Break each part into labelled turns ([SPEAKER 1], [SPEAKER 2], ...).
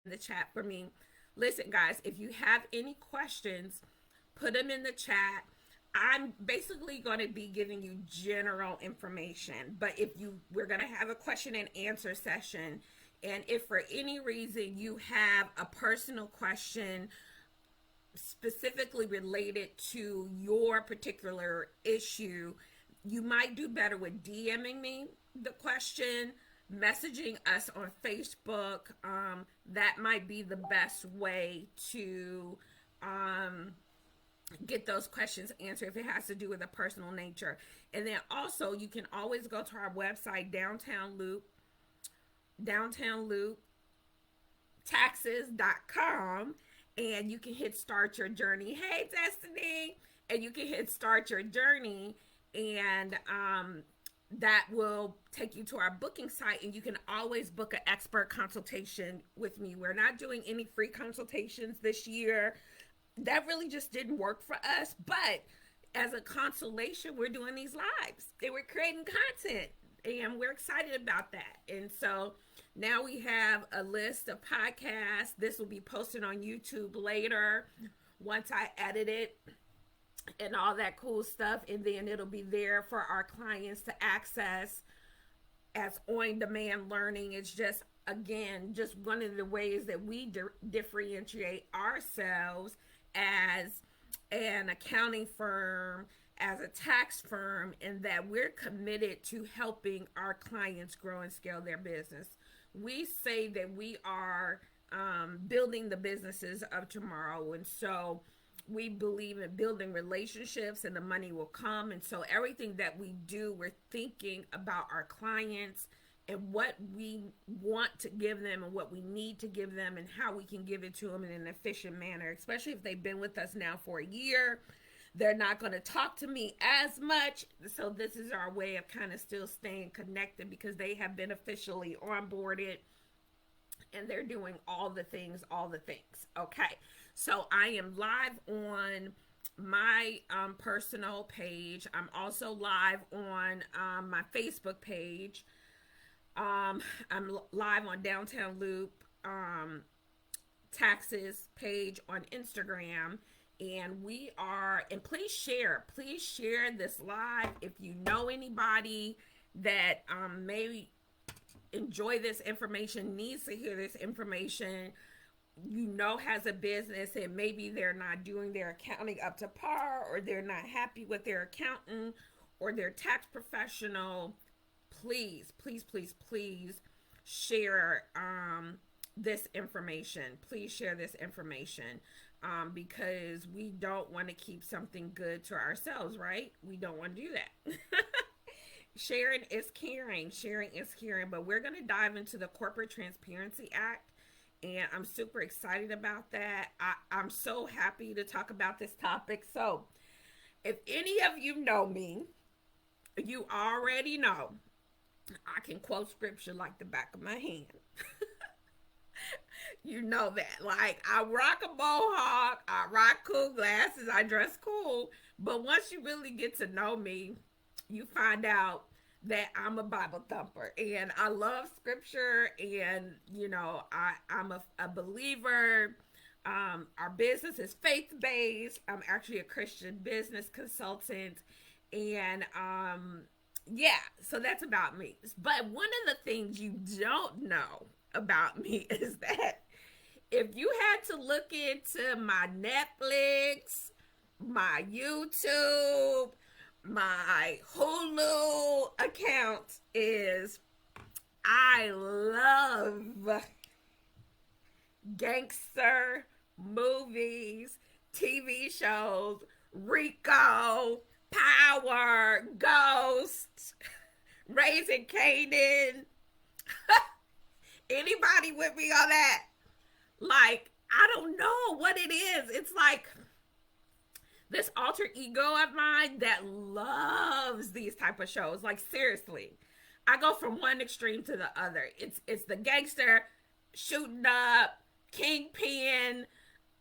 [SPEAKER 1] the chat for me. Listen, guys, if you have any questions, put them in the chat. I'm basically going to be giving you general information, but if you we're going to have a question and answer session, and if for any reason you have a personal question specifically related to your particular issue, you might do better with DMing me the question, messaging us on Facebook. That might be the best way to get those questions answered if it has to do with a personal nature. And then also, you can always go to our website, Downtown Loop taxes.com, and you can hit start your journey. Hey, Destiny. And you can hit start your journey, and that will take you to our booking site, and you can always book an expert consultation with me. We're not doing any free consultations this year. That really just didn't work for us, but as a consolation, we're doing these lives and we're creating content, and we're excited about that. And so now we have a list of podcasts. This will be posted on YouTube later once I edit it and all that cool stuff. And then it'll be there for our clients to access as on demand learning. It's just, again, just one of the ways that we differentiate ourselves as an accounting firm, as a tax firm, and that we're committed to helping our clients grow and scale their business. We say that we are building the businesses of tomorrow, and so we believe in building relationships, and the money will come. And so everything that we do, we're thinking about our clients and what we want to give them and what we need to give them and how we can give it to them in an efficient manner, especially if they've been with us now for a year. They're not going to talk to me as much. So this is our way of kind of still staying connected because they have been officially onboarded and they're doing all the things, all the things. Okay. So I am live on my personal page. I'm also live on my Facebook page. I'm live on Downtown Loop taxes page on Instagram. And we are, and please share this live. If you know anybody that may enjoy this information, needs to hear this information, has a business and maybe they're not doing their accounting up to par, or they're not happy with their accountant or their tax professional, please share this information. Please share this information, because we don't want to keep something good to ourselves, right? We don't want to do that. Sharing is caring. Sharing is caring. But we're going to dive into the Corporate Transparency Act, and I'm super excited about that. I'm so happy to talk about this topic. So, if any of you know me, you already know I can quote scripture like the back of my hand. You know that. Like, I rock a mohawk, I rock cool glasses, I dress cool. But once you really get to know me, you find out that I'm a Bible thumper and I love scripture. And, I'm a believer. Our business is faith based. I'm actually a Christian business consultant. And, yeah, so that's about me. But one of the things you don't know about me is that if you had to look into my Netflix, my YouTube, my Hulu account, is I love gangster movies, TV shows, Rico, Power, Ghost, Raising Canaan. Anybody with me on that? Like, I don't know what it is. It's like this alter ego of mine that loves these type of shows. Like, seriously, I go from one extreme to the other. It's the gangster shooting up, kingpin,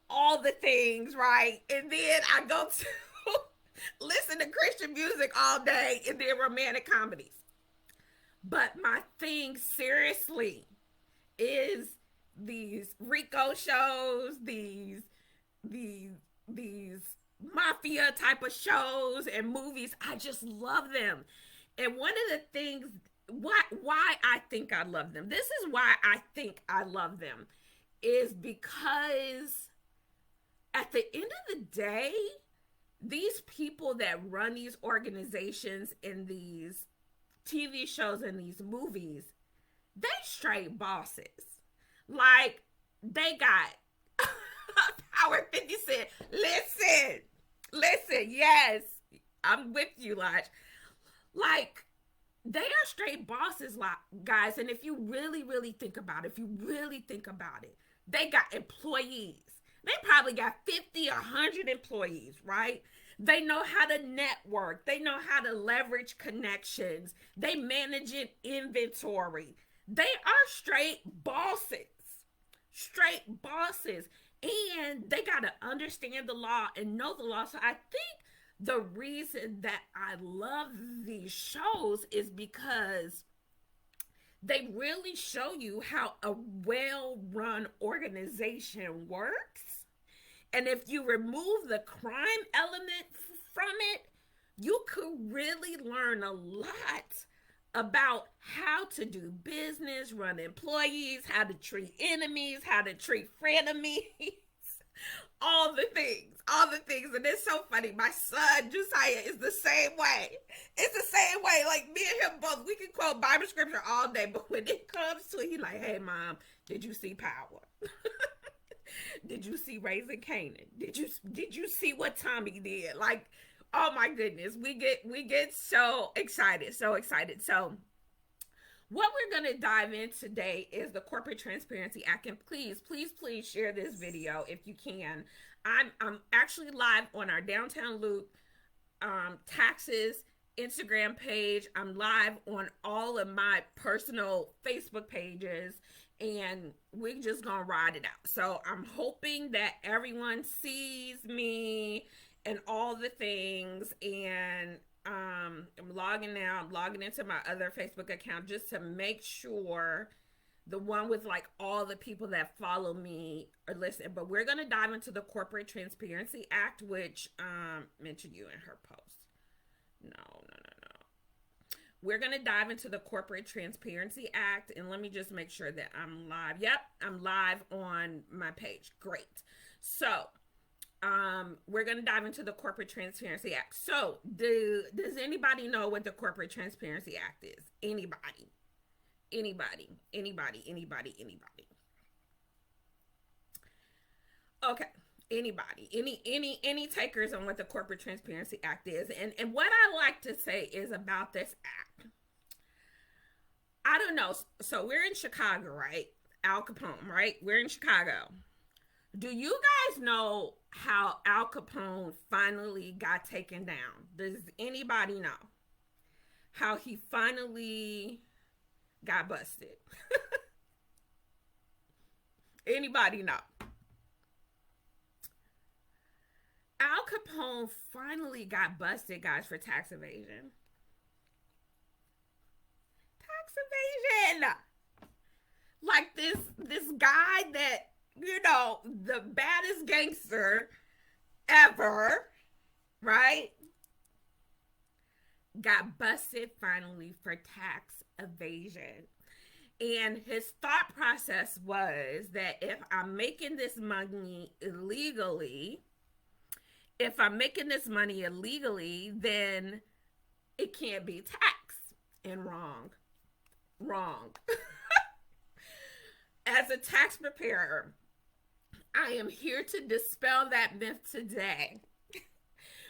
[SPEAKER 1] all the things, right? And then I go to listen to Christian music all day and then romantic comedies. But my thing, seriously, is these Rico shows, these these mafia type of shows and movies. I just love them. And one of the things why I think I love them. This is why I think I love them is because at the end of the day, these people that run these organizations in these TV shows and these movies, they straight bosses. Like they got Howard 50 Cent. Listen, yes, I'm with you, Lodge. Like they are straight bosses, guys. And if you really think about it, they got employees. They probably got 50, 100 employees, right? They know how to network. They know how to leverage connections. They manage inventory. They are straight bosses. Straight bosses. And they got to understand the law and know the law. So I think the reason that I love these shows is because they really show you how a well-run organization works. And if you remove the crime element from it, you could really learn a lot about how to do business, run employees, how to treat enemies, how to treat frenemies, all the things. And it's so funny. My son, Josiah, is the same way. It's the same way. Like me and him both, we can quote Bible scripture all day, but when it comes to it, he's like, hey, Mom, did you see Power? Did you see Raising Canaan? Did you see what Tommy did? Like, oh my goodness, we get so excited. So what we're going to dive in today is the Corporate Transparency Act. And please share this video if you can. I'm actually live on our Downtown Loop taxes Instagram page. I'm live on all of my personal Facebook pages. And we're just gonna ride it out. So I'm hoping that everyone sees me and all the things. And I'm logging now. I'm logging into my other Facebook account just to make sure the one with like all the people that follow me are listening. But we're gonna dive into the Corporate Transparency Act, which mentioned you in her post. No. We're going to dive into the Corporate Transparency Act, and let me just make sure that I'm live. Yep, I'm live on my page. Great. So, we're going to dive into the Corporate Transparency Act. So, does anybody know what the Corporate Transparency Act is? Anybody? Okay. Anybody, any takers on what the Corporate Transparency Act is. And what I like to say is about this act, I don't know. So we're in Chicago, right? Al Capone, right? We're in Chicago. Do you guys know how Al Capone finally got taken down? Does anybody know how he finally got busted? Anybody know? Al Capone finally got busted, guys, for tax evasion. Like this guy that, you know, the baddest gangster ever, right? Got busted finally for tax evasion. And his thought process was that if I'm making this money illegally, then it can't be taxed. And wrong. As a tax preparer, I am here to dispel that myth today.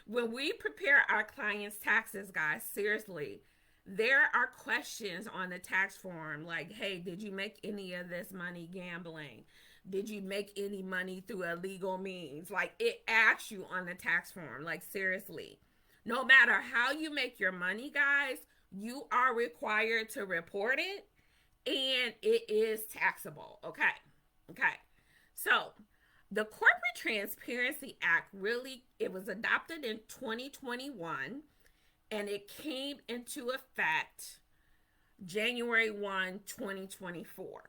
[SPEAKER 1] When we prepare our clients' taxes, guys, seriously, there are questions on the tax form like, hey, did you make any of this money gambling? Did you make any money through illegal means? Like, it asks you on the tax form. Like, seriously, no matter how you make your money, guys, you are required to report it, and it is taxable. Okay. So the Corporate Transparency Act it was adopted in 2021, and it came into effect January 1, 2024.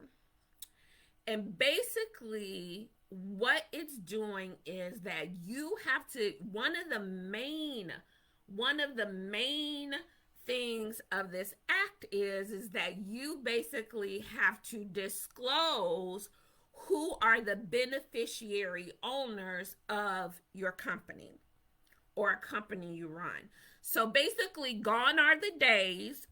[SPEAKER 1] And basically, what it's doing is that you have to, one of the main things of this act is that you basically have to disclose who are the beneficiary owners of your company or a company you run. So basically, gone are the days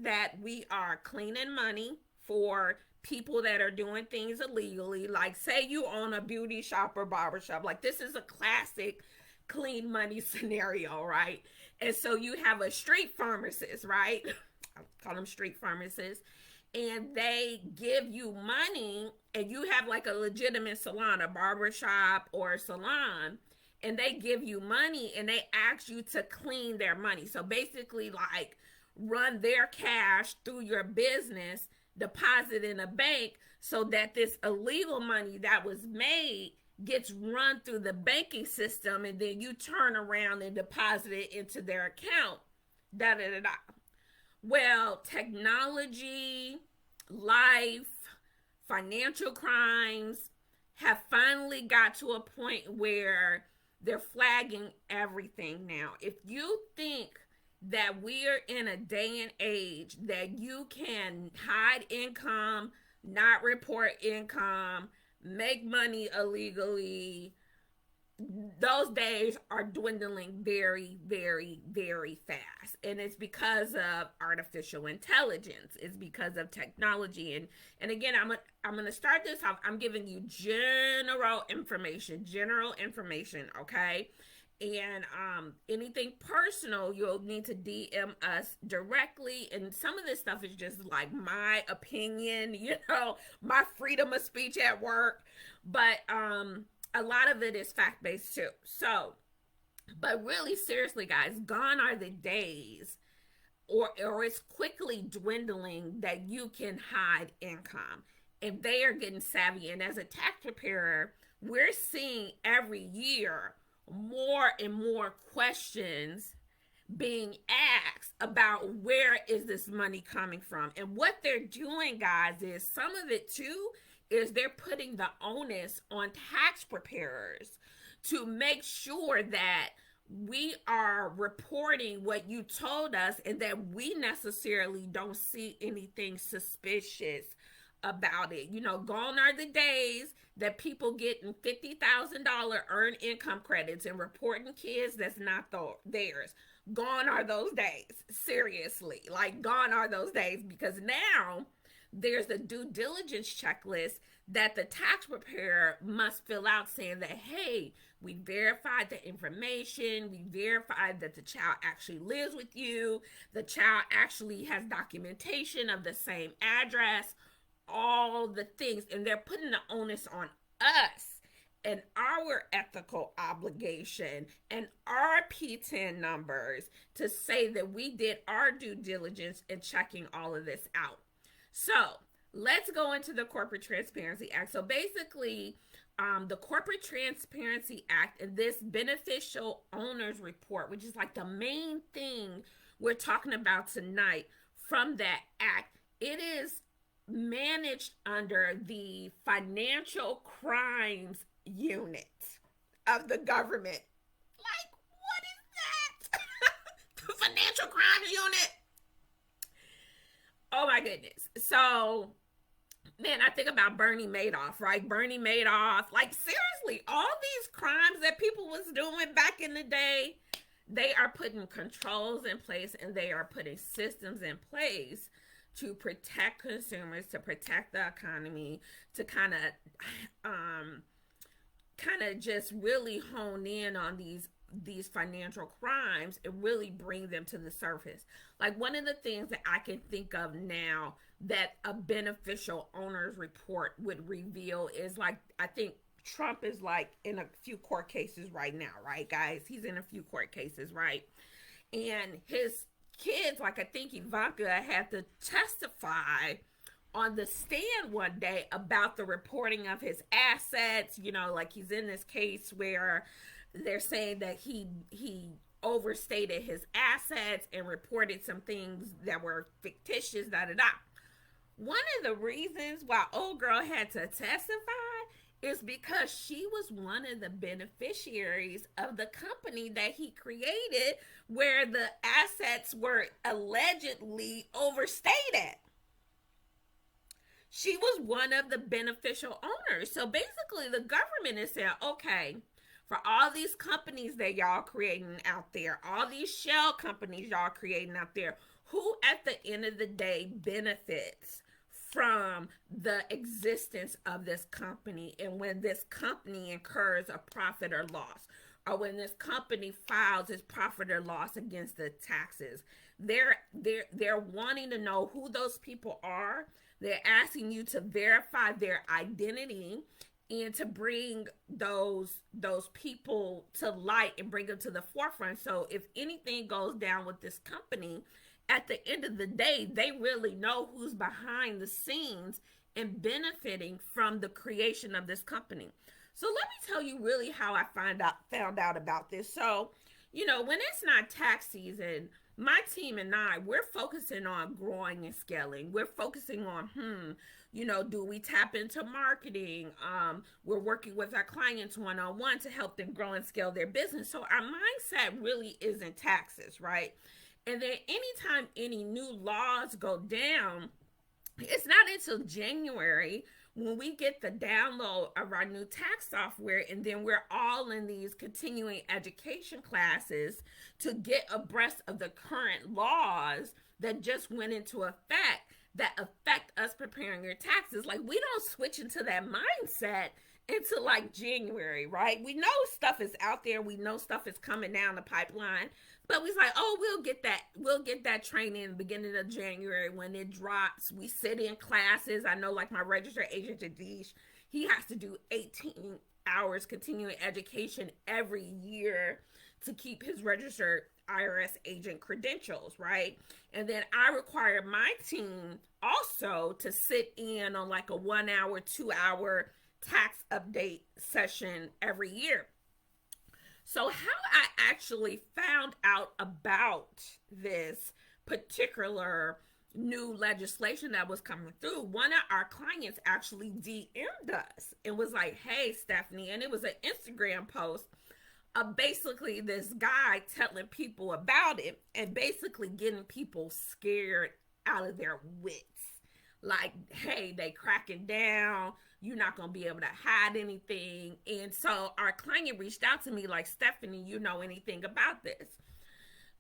[SPEAKER 1] that we are cleaning money for people that are doing things illegally. Like, say you own a beauty shop or barber shop. Like, this is a classic clean money scenario, right? And so you have a street pharmacist, right? I call them street pharmacists. And they give you money, and you have like a legitimate salon, a barber shop or a salon, and they give you money and they ask you to clean their money. So basically, like, run their cash through your business, deposit in a bank, so that this illegal money that was made gets run through the banking system, and then you turn around and deposit it into their account. Da da da da. Well, technology, life, financial crimes have finally got to a point where they're flagging everything now. If you think that we're in a day and age that you can hide income, not report income, make money illegally, those days are dwindling very, very, very fast. And it's because of artificial intelligence. It's because of technology. And again, I'm gonna start this off. I'm giving you general information, okay? And anything personal, you'll need to DM us directly. And some of this stuff is just like my opinion, my freedom of speech at work. But a lot of it is fact-based too. So, but really seriously, guys, gone are the days, or it's quickly dwindling, that you can hide income. And they are getting savvy. And as a tax preparer, we're seeing every year more and more questions being asked about where is this money coming from. And what they're doing, guys, is some of it too is they're putting the onus on tax preparers to make sure that we are reporting what you told us, and that we necessarily don't see anything suspicious about it. Gone are the days that people getting $50,000 earned income credits and reporting kids that's not theirs. Gone are those days. Seriously, like, gone are those days, because now there's a due diligence checklist that the tax preparer must fill out, saying that, hey, we verified the information, we verified that the child actually lives with you, the child actually has documentation of the same address, all the things. And they're putting the onus on us and our ethical obligation and our P10 numbers to say that we did our due diligence in checking all of this out. So let's go into the Corporate Transparency Act. So basically, the Corporate Transparency Act and this beneficial owners report, which is like the main thing we're talking about tonight from that act, it is managed under the Financial Crimes Unit of the government. Like, what is that? The Financial Crimes Unit. Oh my goodness. So, man, I think about Bernie Madoff, right? Bernie Madoff, like, seriously, all these crimes that people was doing back in the day, they are putting controls in place, and they are putting systems in place to protect consumers, to protect the economy, to kind of just really hone in on these financial crimes and really bring them to the surface. Like, one of the things that I can think of now that a beneficial owners report would reveal is, like, I think Trump is like in a few court cases right now, right, guys? He's in a few court cases, right? And his kids, like, I think Ivanka had to testify on the stand one day about the reporting of his assets. Like, he's in this case where they're saying that he overstated his assets and reported some things that were fictitious, da da da. One of the reasons why old girl had to testify is because she was one of the beneficiaries of the company that he created where the assets were allegedly overstated. She was one of the beneficial owners. So basically, the government is saying, okay, for all these companies that y'all creating out there, all these shell companies y'all creating out there, who at the end of the day benefits from the existence of this company and when this company incurs a profit or loss, or when this company files its profit or loss against the taxes? They're wanting to know who those people are. They're asking you to verify their identity and to bring those people to light and bring them to the forefront. So if anything goes down with this company, at the end of the day, they really know who's behind the scenes and benefiting from the creation of this company. So let me tell you really how I found out about this. So, when it's not tax season, my team and I, we're focusing on growing and scaling. We're focusing on, do we tap into marketing? We're working with our clients one-on-one to help them grow and scale their business. So our mindset really isn't taxes, right? And then anytime any new laws go down, it's not until January when we get the download of our new tax software, and then we're all in these continuing education classes to get abreast of the current laws that just went into effect that affect us preparing your taxes. Like, we don't switch into that mindset until like January, right? We know stuff is out there. We know stuff is coming down the pipeline. But we was like, oh, we'll get that training in the beginning of January when it drops. We sit in classes. I know, like, my registered agent Jadish, he has to do 18 hours continuing education every year to keep his registered IRS agent credentials, right? And then I require my team also to sit in on like a 1 hour, 2 hour tax update session every year. So how I actually found out about this particular new legislation that was coming through, one of our clients actually DM'd us and was like, hey, Stephanie, and it was an Instagram post of basically this guy telling people about it and basically getting people scared out of their wits. Like, hey, they cracking down. You're not going to be able to hide anything. And so our client reached out to me like, Stephanie, you know anything about this?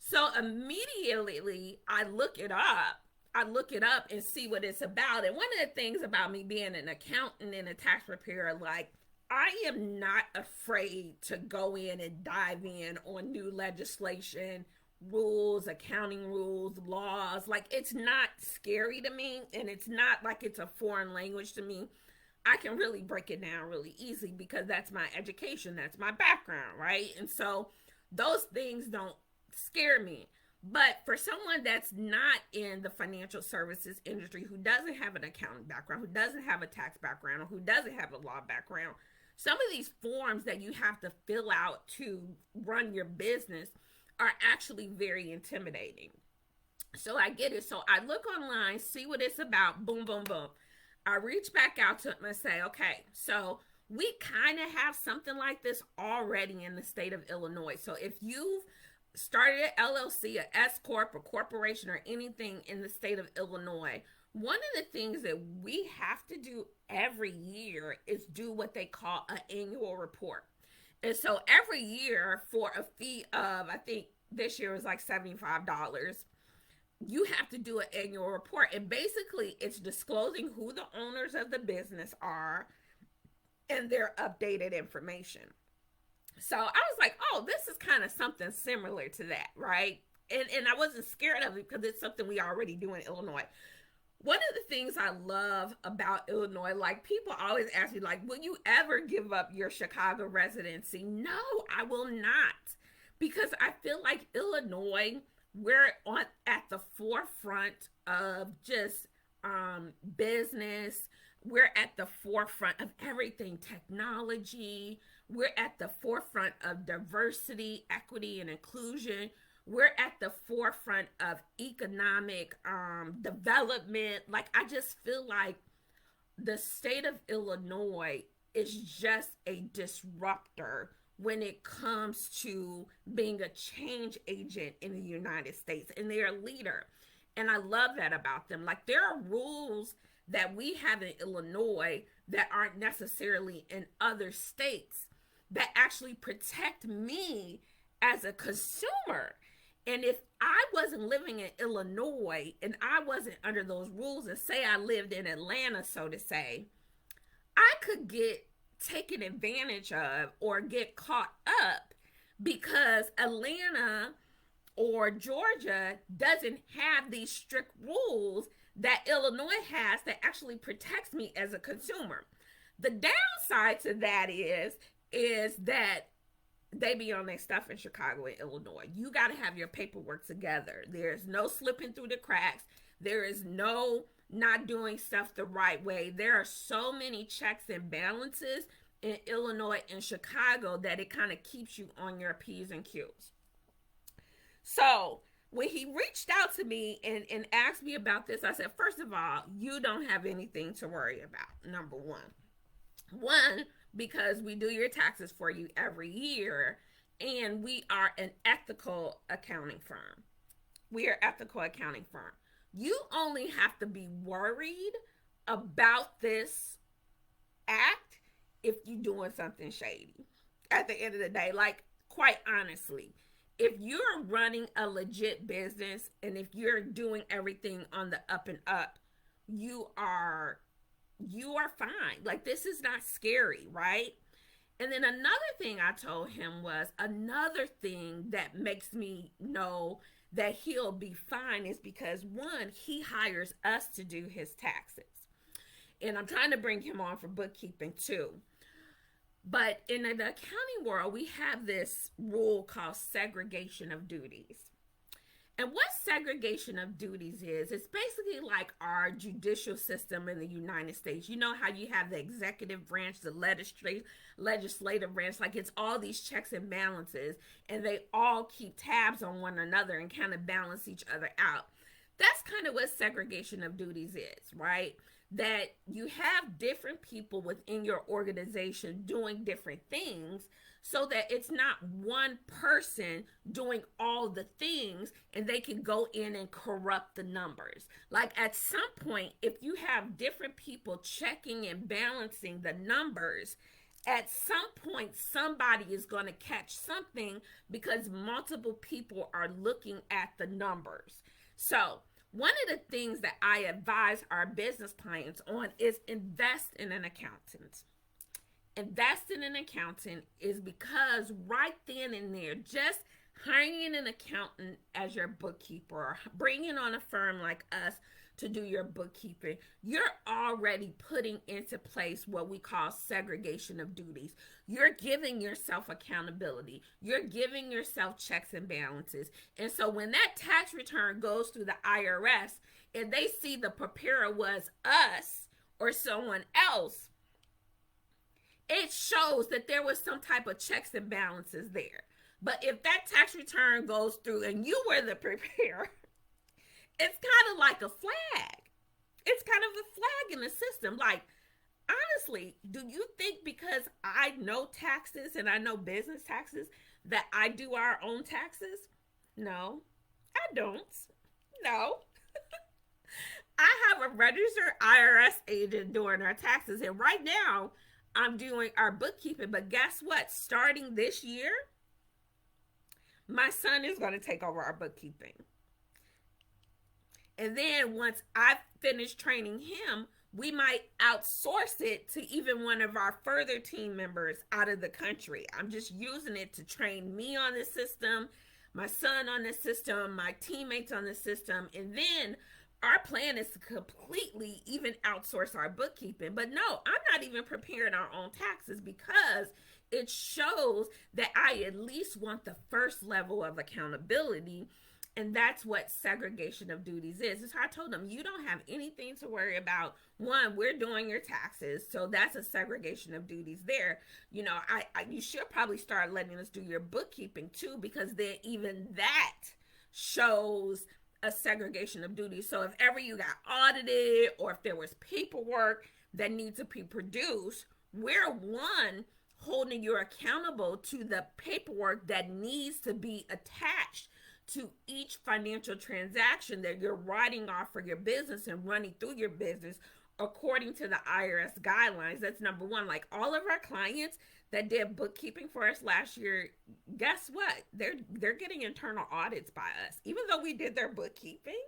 [SPEAKER 1] So immediately I look it up. And see what it's about. And one of the things about me being an accountant and a tax preparer, like, I am not afraid to go in and dive in on new legislation, rules, accounting rules, laws. Like, it's not scary to me, and it's not like it's a foreign language to me. I can really break it down really easy because that's my education, that's my background, right? And so those things don't scare me. But for someone that's not in the financial services industry, who doesn't have an accounting background, who doesn't have a tax background, or who doesn't have a law background, some of these forms that you have to fill out to run your business are actually very intimidating. So I get it. So I look online, see what it's about, boom, boom, boom. I reach back out to them and say, okay, so we kind of have something like this already in the state of Illinois. So if you've started an LLC, an S Corp, a corporation, or anything in the state of Illinois, one of the things that we have to do every year is do what they call an annual report. And so every year, for a fee of, I think this year was like $75, you have to do an annual report. And basically, it's disclosing who the owners of the business are and their updated information. So I was like, oh, this is kind of something similar to that, right? And I wasn't scared of it because it's something we already do in Illinois. One of the things I love about Illinois, like, people always ask me, like, will you ever give up your Chicago residency? No, I will not. Because I feel like Illinois, we're at the forefront of just business. We're at the forefront of everything, technology. We're at the forefront of diversity, equity, and inclusion. we're at the forefront of economic development. Like, I just feel like the state of Illinois is just a disruptor when it comes to being a change agent in the United States, and they're a leader. And I love that about them. Like, there are rules that we have in Illinois that aren't necessarily in other states that actually protect me as a consumer. And if I wasn't living in Illinois and I wasn't under those rules, and say I lived in Atlanta, so to say, I could get taken advantage of or get caught up because Atlanta or Georgia doesn't have these strict rules that Illinois has that actually protects me as a consumer. The downside to that is that they be on their stuff in Chicago and Illinois. You got to have your paperwork together. There's no slipping through the cracks. There is no not doing stuff the right way. There are so many checks and balances in Illinois and Chicago that it kind of keeps you on your P's and Q's. So when he reached out to me and asked me about this, I said, first of all, you don't have anything to worry about, number one. One, because we do your taxes for you every year, and we are an ethical accounting firm. We are an ethical accounting firm. You only have to be worried about this act if you're doing something shady. At the end of the day, like, quite honestly, if you're running a legit business and if you're doing everything on the up and up, you are fine. Like, this is not scary, right? And then another thing I told him was, another thing that makes me know that he'll be fine is because, one, he hires us to do his taxes. And I'm trying to bring him on for bookkeeping too. But in the accounting world, we have this rule called segregation of duties. And what segregation of duties is, it's basically like our judicial system in the United States. You know how you have the executive branch, the legislative branch, like it's all these checks and balances, and they all keep tabs on one another and kind of balance each other out. That's kind of what segregation of duties is, right? That you have different people within your organization doing different things, so that it's not one person doing all the things and they can go in and corrupt the numbers. Like, at some point, if you have different people checking and balancing the numbers, at some point somebody is going to catch something because multiple people are looking at the numbers. So one of the things that I advise our business clients on is invest in an accountant. Invest in an accountant is because right then and there, just hiring an accountant as your bookkeeper or bringing on a firm like us to do your bookkeeping, you're already putting into place what we call segregation of duties. You're giving yourself accountability. You're giving yourself checks and balances. And so when that tax return goes through the IRS and they see the preparer was us or someone else, it shows that there was some type of checks and balances there. But if that tax return goes through and you were the preparer, it's kind of like a flag. It's kind of a flag in the system. Like, honestly, do you think because I know taxes and I know business taxes that I do our own taxes? No, I don't. No. I have a registered IRS agent doing our taxes. And right now, I'm doing our bookkeeping. But guess what? Starting this year, my son is going to take over our bookkeeping. And then once I finish training him, we might outsource it to even one of our further team members out of the country. I'm just using it to train me on the system, my son on the system, my teammates on the system. And then our plan is to completely even outsource our bookkeeping. But no, I'm not even preparing our own taxes because it shows that I at least want the first level of accountability. And that's what segregation of duties is. So I told them, you don't have anything to worry about. One, we're doing your taxes. So that's a segregation of duties there. You know, you should probably start letting us do your bookkeeping too, because then even that shows a segregation of duties. So if ever you got audited or if there was paperwork that needs to be produced, we're one holding you accountable to the paperwork that needs to be attached to each financial transaction that you're writing off for your business and running through your business according to the IRS guidelines. That's number one. Like all of our clients that did bookkeeping for us last year, guess what? They're getting internal audits by us. Even though we did their bookkeeping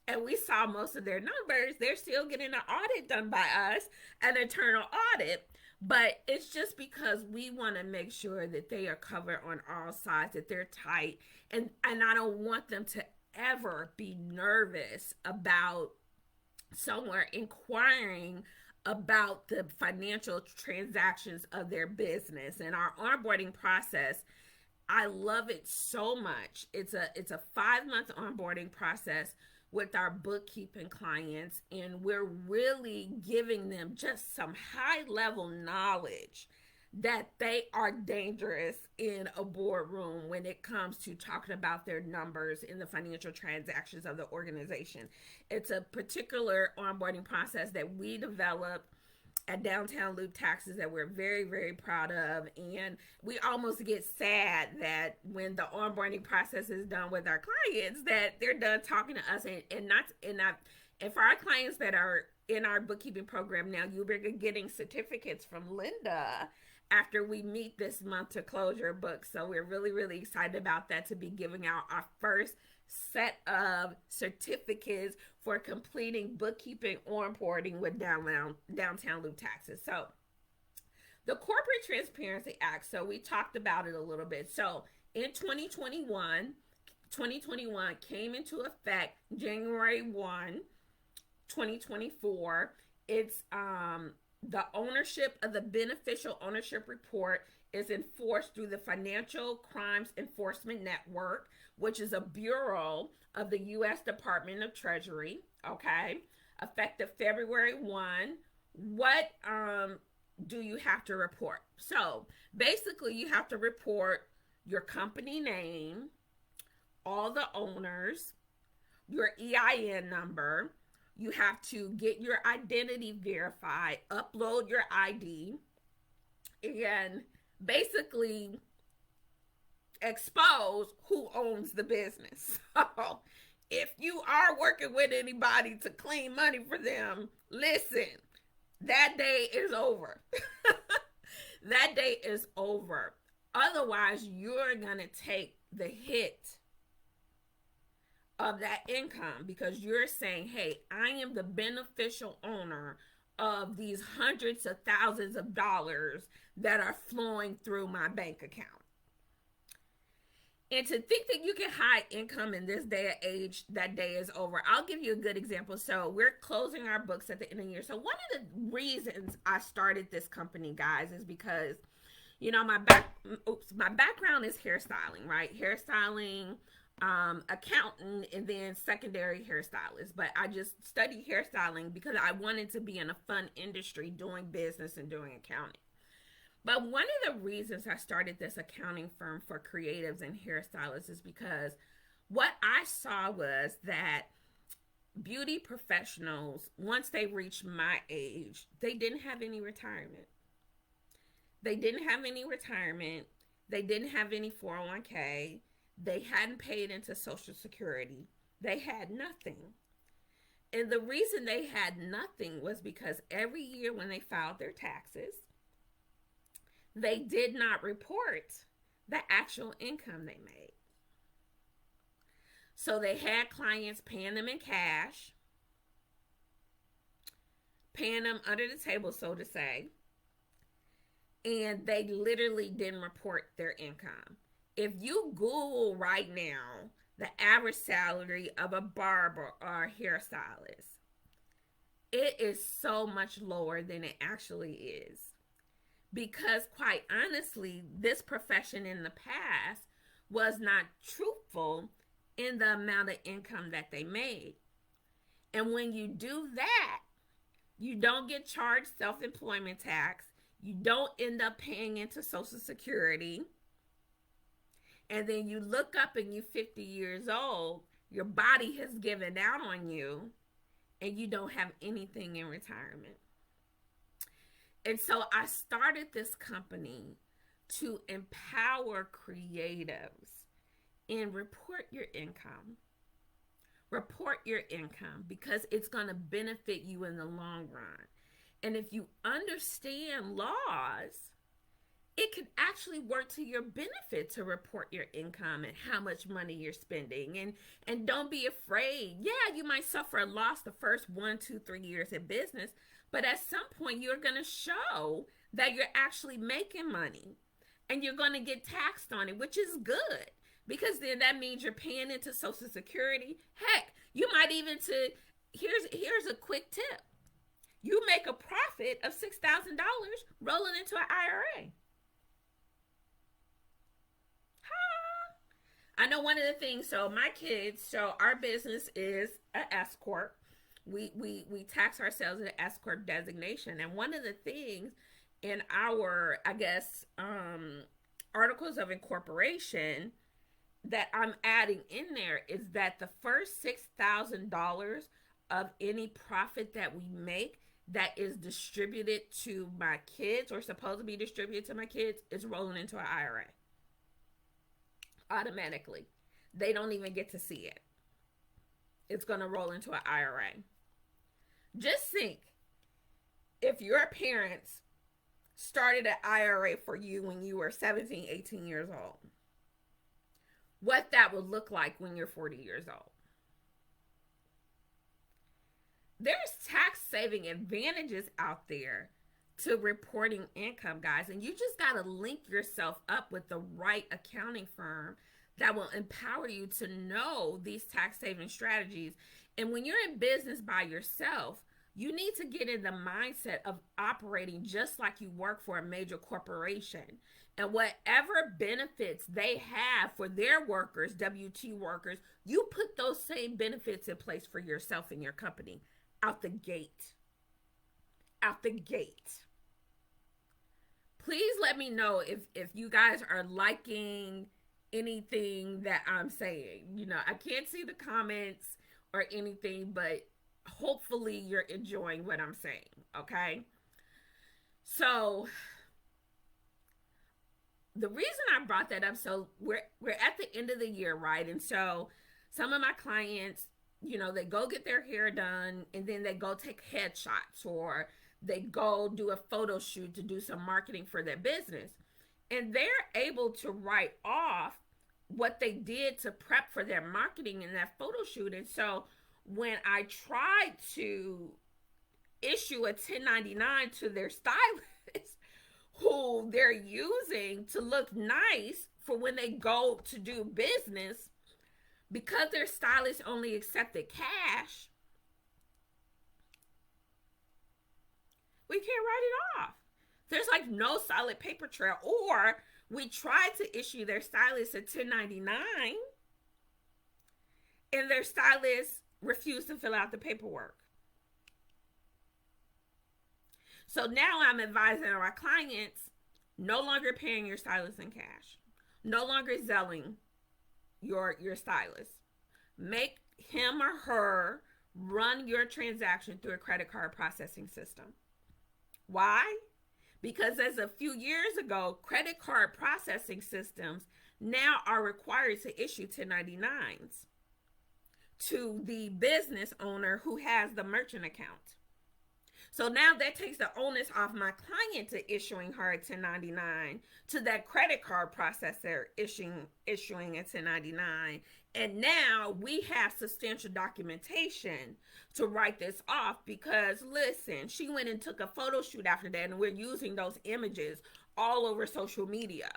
[SPEAKER 1] and we saw most of their numbers, they're still getting an audit done by us, an internal audit. But it's just because we want to make sure that they are covered on all sides, that they're tight. And I don't want them to ever be nervous about somewhere inquiring about the financial transactions of their business. And our onboarding process, I love it so much. It's a 5-month onboarding process with our bookkeeping clients, and we're really giving them just some high level knowledge that they are dangerous in a boardroom when it comes to talking about their numbers in the financial transactions of the organization. It's a particular onboarding process that we developed at Downtown Loop Taxes that we're very, very proud of. And we almost get sad that when the onboarding process is done with our clients, that they're done talking to us and for our clients that are in our bookkeeping program now, you'll be getting certificates from Linda after we meet this month to close your book. So we're really, really excited about that, to be giving out our first set of certificates for completing bookkeeping onboarding with Downtown Loop Taxes. So the Corporate Transparency Act, so we talked about it a little bit. So in 2021 came into effect January 1, 2024. It's the ownership of the beneficial ownership report is enforced through the Financial Crimes Enforcement Network, which is a bureau of the U.S. Department of Treasury, okay? Effective February 1. What do you have to report? So basically you have to report your company name, all the owners, your EIN number. You have to get your identity verified, upload your ID, and basically expose who owns the business. So if you are working with anybody to clean money for them, listen, that day is over. That day is over. Otherwise, you're going to take the hit of that income, because you're saying, hey, I am the beneficial owner of these hundreds of thousands of dollars that are flowing through my bank account. And to think that you can hide income in this day and age, that day is over. I'll give you a good example. So we're closing our books at the end of the year. So one of the reasons I started this company, guys, is because, you know, my background is hairstyling, right? Hairstyling, accountant, and then secondary hairstylist. But I just studied hairstyling because I wanted to be in a fun industry doing business and doing accounting. But one of the reasons I started this accounting firm for creatives and hairstylists is because what I saw was that beauty professionals, once they reached my age, they didn't have any retirement. They didn't have any retirement. They didn't have any 401k. They hadn't paid into Social Security. They had nothing. And the reason they had nothing was because every year when they filed their taxes, they did not report the actual income they made. So they had clients paying them in cash, paying them under the table, so to say, and they literally didn't report their income. If you Google right now the average salary of a barber or a hairstylist, it is so much lower than it actually is. Because quite honestly, this profession in the past was not truthful in the amount of income that they made. And when you do that, you don't get charged self-employment tax. You don't end up paying into Social Security. And then you look up and you're 50 years old, your body has given out on you, and you don't have anything in retirement. And so I started this company to empower creatives and report your income. Report your income because it's going to benefit you in the long run. And if you understand laws, it can actually work to your benefit to report your income and how much money you're spending. And don't be afraid. Yeah, you might suffer a loss the first 1, 2, 3 years in business, but at some point you're going to show that you're actually making money and you're going to get taxed on it, which is good. Because then that means you're paying into Social Security. Heck, you might even here's a quick tip. You make a profit of $6,000 rolling into an IRA. I know one of the things, so my kids, so our business is an S Corp. We tax ourselves an S Corp designation. And one of the things in our, I guess, articles of incorporation that I'm adding in there is that the first $6,000 of any profit that we make that is distributed to my kids or supposed to be distributed to my kids is rolling into an IRA. Automatically. They don't even get to see it. It's going to roll into an IRA. Just think, if your parents started an IRA for you when you were 17, 18 years old, what that would look like when you're 40 years old. There's tax saving advantages out there to reporting income, guys, and you just got to link yourself up with the right accounting firm that will empower you to know these tax saving strategies. And when you're in business by yourself, you need to get in the mindset of operating just like you work for a major corporation. And whatever benefits they have for their workers, W-2 workers, you put those same benefits in place for yourself and your company out the gate. Out the gate. Please let me know if you guys are liking anything that I'm saying. You know, I can't see the comments or anything, but hopefully you're enjoying what I'm saying, okay? So the reason I brought that up, so we're at the end of the year, right? And so some of my clients, you know, they go get their hair done and then they go take headshots or they go do a photo shoot to do some marketing for their business. And they're able to write off what they did to prep for their marketing in that photo shoot. And so when I tried to issue a 1099 to their stylist, who they're using to look nice for when they go to do business, because their stylist only accepted cash, we can't write it off. There's like no solid paper trail. Or we tried to issue their stylist a 1099 and their stylist refused to fill out the paperwork. So now I'm advising our clients, no longer paying your stylist in cash. No longer selling your stylist. Make him or her run your transaction through a credit card processing system. Why? Because as a few years ago, credit card processing systems now are required to issue 1099s to the business owner who has the merchant account. So now that takes the onus off my client to issuing her a 1099 to that credit card processor issuing a 1099. And now we have substantial documentation to write this off because, listen, she went and took a photo shoot after that and we're using those images all over social media.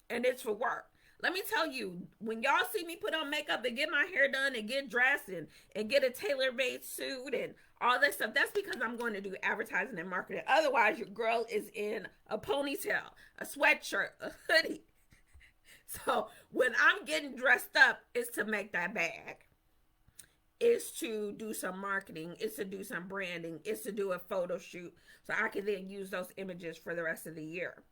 [SPEAKER 1] And it's for work. Let me tell you, when y'all see me put on makeup and get my hair done and get dressed and get a tailor-made suit and all that stuff, that's because I'm going to do advertising and marketing. Otherwise, your girl is in a ponytail, a sweatshirt, a hoodie. So when I'm getting dressed up, it's to make that bag. It's to do some marketing. It's to do some branding. It's to do a photo shoot so I can then use those images for the rest of the year.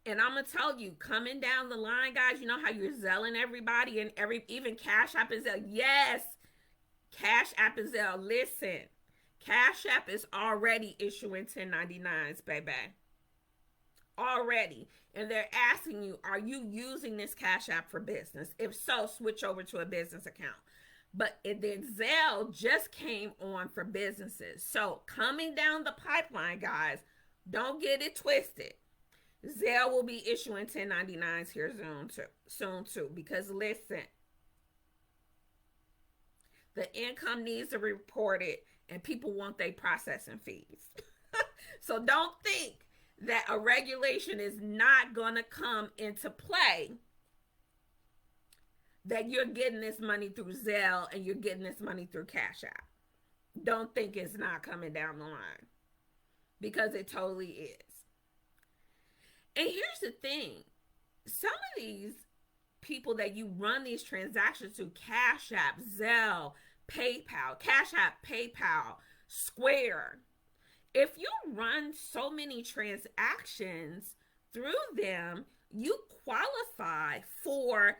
[SPEAKER 1] And I'm gonna tell you, coming down the line, guys, you know how you're zelling everybody and even Cash App and Zelle. Yes, Cash App and Zelle. Listen, Cash App is already issuing 1099s, baby. Already. And they're asking you, are you using this Cash App for business? If so, switch over to a business account. But then Zelle just came on for businesses. So coming down the pipeline, guys, don't get it twisted. Zelle will be issuing 1099s here soon too. Because listen, the income needs to be reported and people want their processing fees. So don't think that a regulation is not going to come into play, that you're getting this money through Zelle and you're getting this money through Cash App. Don't think it's not coming down the line, because it totally is. And here's the thing. Some of these people that you run these transactions to, Cash App, Zelle, PayPal, Cash App, PayPal, Square, if you run so many transactions through them, you qualify for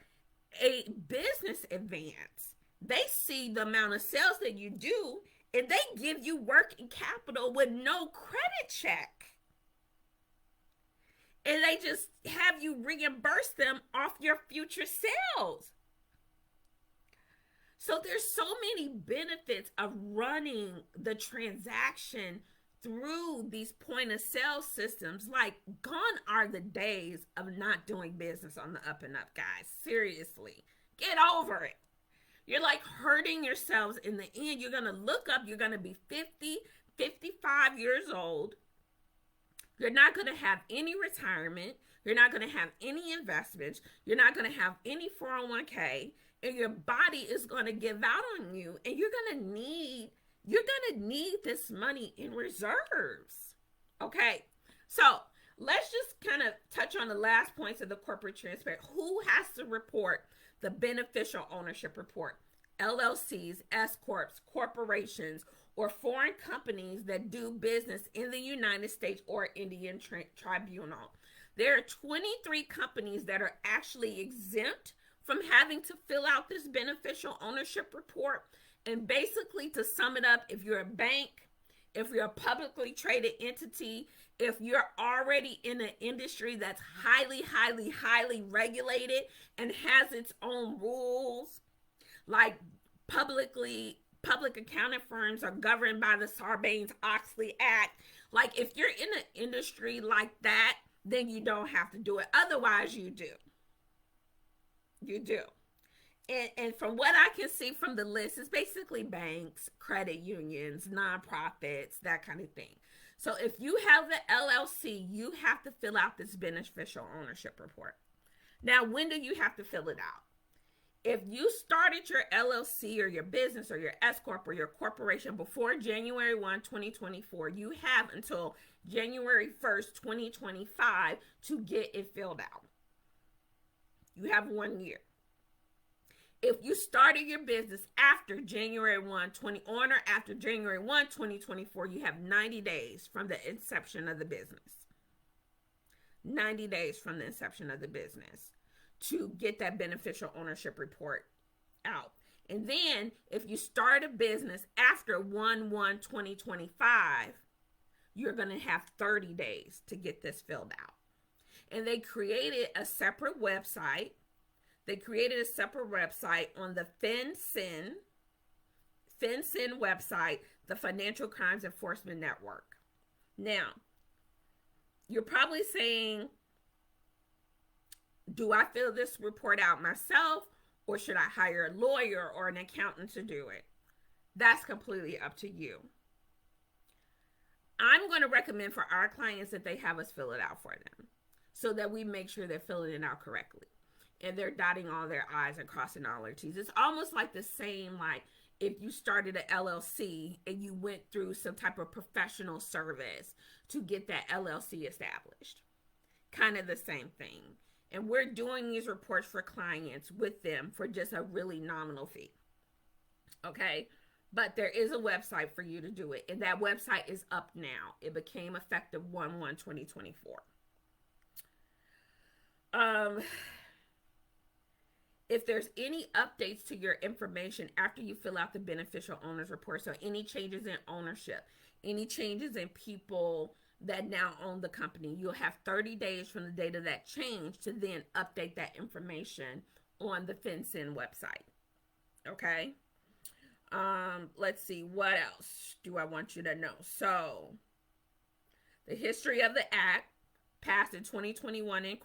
[SPEAKER 1] a business advance. They see the amount of sales that you do, and they give you working capital with no credit check. And they just have you reimburse them off your future sales. So there's so many benefits of running the transaction through these point of sale systems. Like, gone are the days of not doing business on the up and up, guys. Seriously, get over it. You're like hurting yourselves in the end. You're going to look up, you're going to be 50, 55 years old. You're not going to have any retirement. You're not going to have any investments. You're not going to have any 401k. And your body is going to give out on you. And you're going to need this money in reserves. Okay. So let's just kind of touch on the last points of the corporate transparent. Who has to report the beneficial ownership report? LLCs, S Corps, corporations, or foreign companies that do business in the United States or Indian Tribunal. There are 23 companies that are actually exempt from having to fill out this beneficial ownership report. And basically, to sum it up, if you're a bank, if you're a publicly traded entity, if you're already in an industry that's highly, highly, highly regulated and has its own rules, like public accounting firms are governed by the Sarbanes-Oxley Act. Like, if you're in an industry like that, then you don't have to do it. Otherwise, you do. You do. And from what I can see from the list, it's basically banks, credit unions, nonprofits, that kind of thing. So if you have the LLC, you have to fill out this beneficial ownership report. Now, when do you have to fill it out? If you started your LLC or your business or your S Corp or your corporation before January 1, 2024, you have until January 1st, 2025 to get it filled out. You have 1 year. If you started your business after January 1, on or after January 1, 2024, you have 90 days from the inception of the business. 90 days from the inception of the business to get that beneficial ownership report out. And then if you start a business after 1/1/2025, you're going to have 30 days to get this filled out. And they created a separate website. They created a separate website on the FinCEN website, the Financial Crimes Enforcement Network. Now, you're probably saying, do I fill this report out myself, or should I hire a lawyer or an accountant to do it? That's completely up to you. I'm going to recommend for our clients that they have us fill it out for them so that we make sure they're filling it out correctly and they're dotting all their I's and crossing all their T's. It's almost like the same, like if you started an LLC and you went through some type of professional service to get that LLC established. Kind of the same thing. And we're doing these reports for clients with them for just a really nominal fee. Okay? But there is a website for you to do it. And that website is up now. It became effective 1/1/2024. Um, if there's any updates to your information after you fill out the beneficial owners report, so any changes in ownership, any changes in people that now own the company, you'll have 30 days from the date of that change to then update that information on the FinCEN website. Okay. Let's see, what else do I want you to know? So, the history of the act passed in 2021 in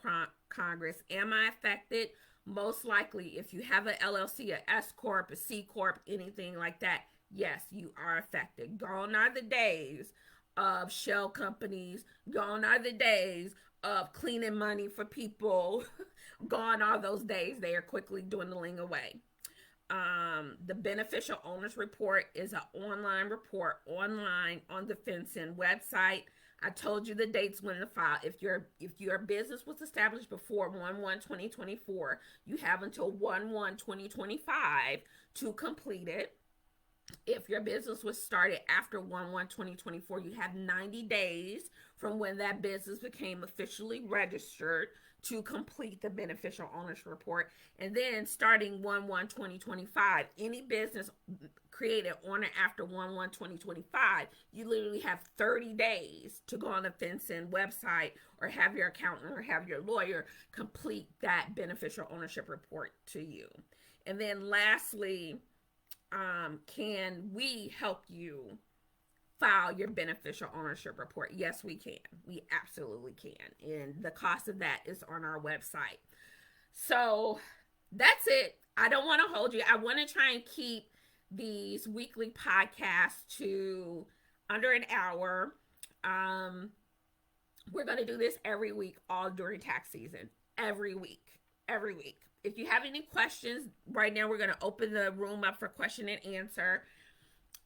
[SPEAKER 1] Congress. Am I affected? Most likely, if you have an LLC, a S Corp, a C Corp, anything like that, yes, you are affected. Gone are the days of shell companies. Gone are the days of cleaning money for people. Gone are those days. They are quickly dwindling away. The beneficial owners report is an online report online on the FinCEN website. I told you the dates when to file. If your business was established before 1/1/2024, you have until 1/1/2025 to complete it. If your business was started after 1/1/2024, you have 90 days from when that business became officially registered to complete the beneficial owners report. And then starting 1/1/2025, any business created on or after 1/1/2025, you literally have 30 days to go on the FinCEN website or have your accountant or have your lawyer complete that beneficial ownership report to you. And then lastly, can we help you file your beneficial ownership report? Yes, we can. We absolutely can. And the cost of that is on our website. So that's it. I don't want to hold you. I want to try and keep these weekly podcasts to under an hour. We're going to do this every week, all during tax season. Every week. Every week. If you have any questions, right now we're going to open the room up for question and answer.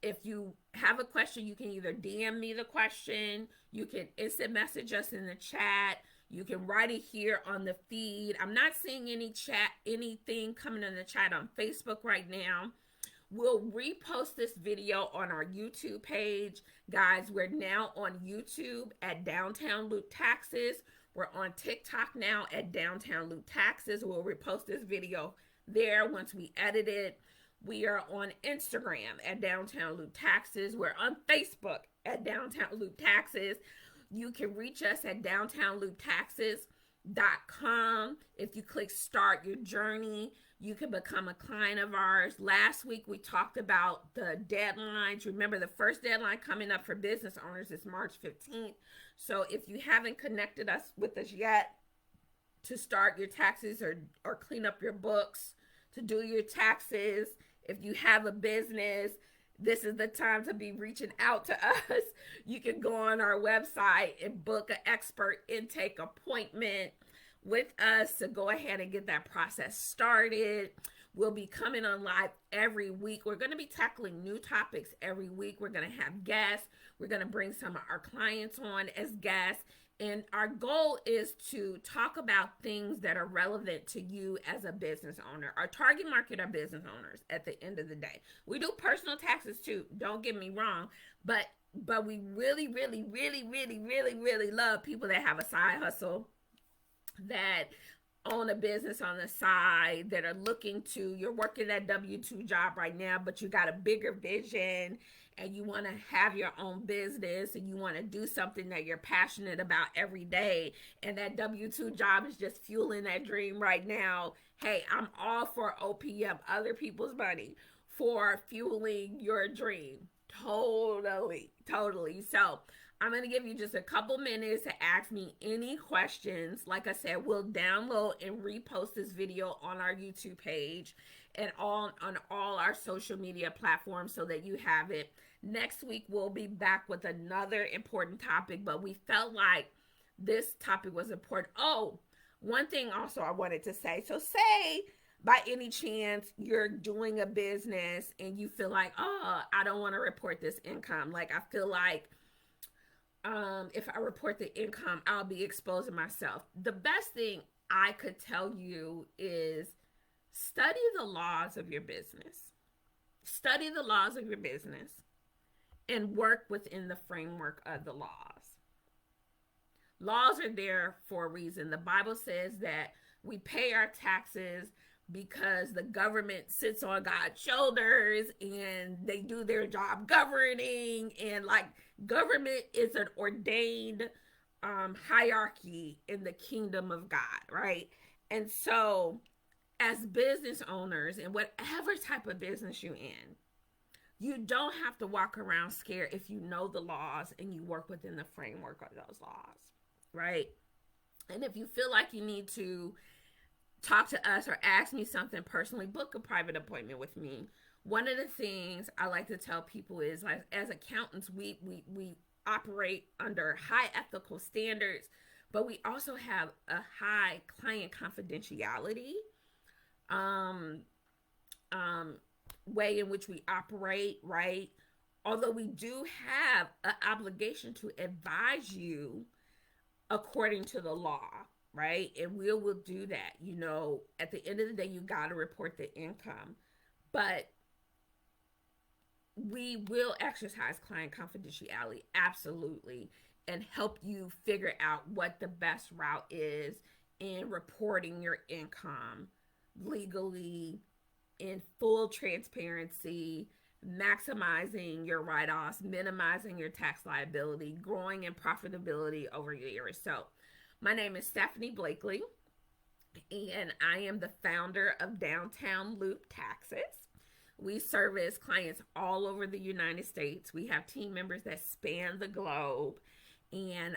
[SPEAKER 1] If you have a question, you can either DM me the question, you can instant message us in the chat, you can write it here on the feed. I'm not seeing anything coming in the chat on Facebook right now. We'll repost this video on our YouTube page. Guys, we're now on YouTube at Downtown Loop Taxes. We're on TikTok now at Downtown Loop Taxes. We'll repost this video there once we edit it. We are on Instagram at Downtown Loop Taxes. We're on Facebook at Downtown Loop Taxes. You can reach us at downtownlooptaxes.com. If you click Start Your Journey, you can become a client of ours. Last week, we talked about the deadlines. Remember, the first deadline coming up for business owners is March 15th. So if you haven't connected us with us yet to start your taxes or clean up your books, to do your taxes, if you have a business, this is the time to be reaching out to us. You can go on our website and book an expert intake appointment with us to go ahead and get that process started. We'll be coming on live every week. We're going to be tackling new topics every week. We're going to have guests. We're going to bring some of our clients on as guests. And our goal is to talk about things that are relevant to you as a business owner. Our target market are business owners at the end of the day. We do personal taxes too, don't get me wrong, but we really love people that have a side hustle, that own a business on the side, that are looking to, you're working that W-2 job right now, but you got a bigger vision and you want to have your own business and you want to do something that you're passionate about every day, and that W-2 job is just fueling that dream right now. Hey, I'm all for OPM, other people's money, for fueling your dream. Totally. So I'm going to give you just a couple minutes to ask me any questions. Like I said, we'll download and repost this video on our YouTube page and on all our social media platforms so that you have it. Next week, we'll be back with another important topic, but we felt like this topic was important. Oh, one thing also I wanted to say. So say by any chance you're doing a business and you feel like, oh, I don't want to report this income. Like, I feel like if I report the income, I'll be exposing myself. The best thing I could tell you is study the laws of your business. Study the laws of your business and work within the framework of the laws. Laws are there for a reason. The Bible says that we pay our taxes because the government sits on God's shoulders and they do their job governing. And like, government is an ordained hierarchy in the kingdom of God, right? And so, as business owners, in whatever type of business you're in, you don't have to walk around scared if you know the laws and you work within the framework of those laws, right? And if you feel like you need to talk to us or ask me something personally, book a private appointment with me. One of the things I like to tell people is, like, as accountants, we operate under high ethical standards, but we also have a high client confidentiality um, way in which we operate, right? Although we do have an obligation to advise you according to the law, right? And we will do that. You know, at the end of the day, you got to report the income, but we will exercise client confidentiality, absolutely, and help you figure out what the best route is in reporting your income legally, in full transparency, maximizing your write-offs, minimizing your tax liability, growing in profitability over years. So my name is Stephanie Blakley, and I am the founder of Downtown Loop Taxes. We service clients all over the United States. We have team members that span the globe. And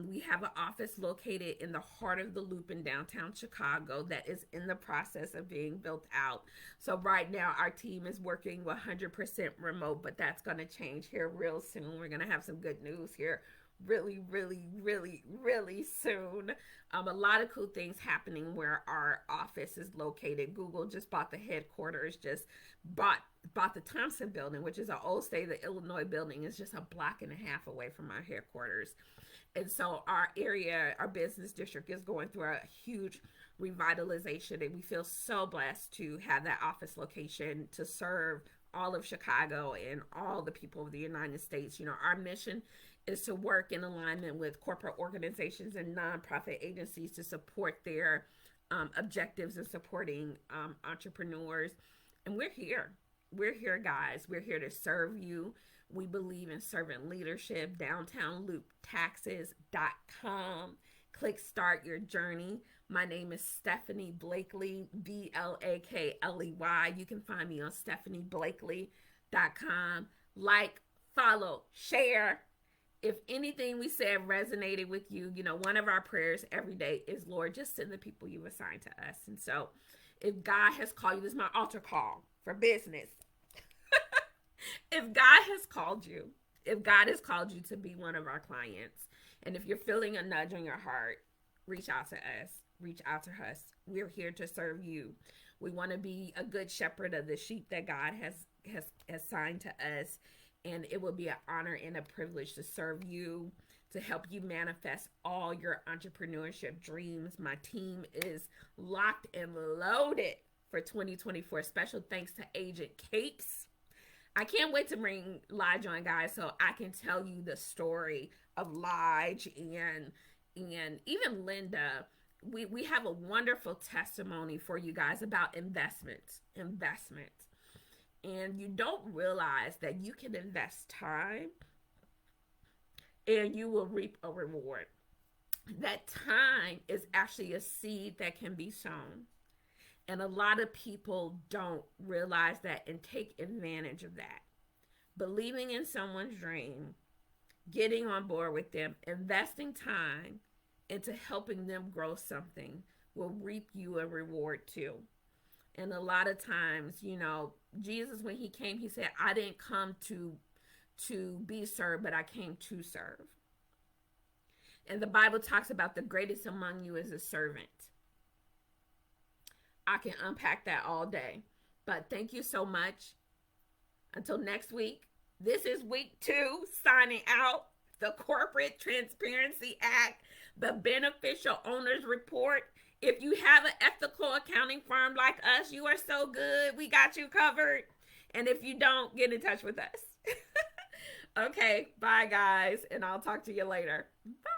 [SPEAKER 1] we have an office located in the heart of the Loop in downtown Chicago that is in the process of being built out. So right now our team is working 100% remote, but that's going to change here real soon. We're going to have some good news here really, really, really, really soon. A lot of cool things happening where our office is located. Google just bought the headquarters, just bought the Thompson building, which is an old state of the Illinois building. It's just a block and a half away from our headquarters. And so our area, our business district, is going through a huge revitalization, and we feel so blessed to have that office location to serve all of Chicago and all the people of the United States. You know, our mission is to work in alignment with corporate organizations and nonprofit agencies to support their objectives and supporting entrepreneurs. And we're here. We're here, guys. We're here to serve you. We believe in servant leadership. DowntownLoopTaxes.com. Click Start Your Journey. My name is Stephanie Blakley, Blakley. You can find me on StephanieBlakley.com. Like, follow, share. If anything we said resonated with you, you know, one of our prayers every day is, Lord, just send the people you've assigned to us. And so if God has called you, this is my altar call for business. If God has called you to be one of our clients, and if you're feeling a nudge on your heart, reach out to us. Reach out to us. We're here to serve you. We want to be a good shepherd of the sheep that God has assigned to us. And it will be an honor and a privilege to serve you, to help you manifest all your entrepreneurship dreams. My team is locked and loaded for 2024. Special thanks to Agent Capes. I can't wait to bring Lige on, guys, so I can tell you the story of Lige and even Linda. We have a wonderful testimony for you guys about investments. And you don't realize that you can invest time and you will reap a reward. That time is actually a seed that can be sown. And a lot of people don't realize that and take advantage of that. Believing in someone's dream, getting on board with them, investing time into helping them grow something will reap you a reward too. And a lot of times, you know, Jesus, when he came, he said, I didn't come to be served, but I came to serve. And the Bible talks about the greatest among you is a servant. I can unpack that all day. But thank you so much. Until next week, this is week 2, signing out. The Corporate Transparency Act, the Beneficial Owners Report. If you have an ethical accounting firm like us, you are so good. We got you covered. And if you don't, get in touch with us. Okay, bye guys, and I'll talk to you later. Bye.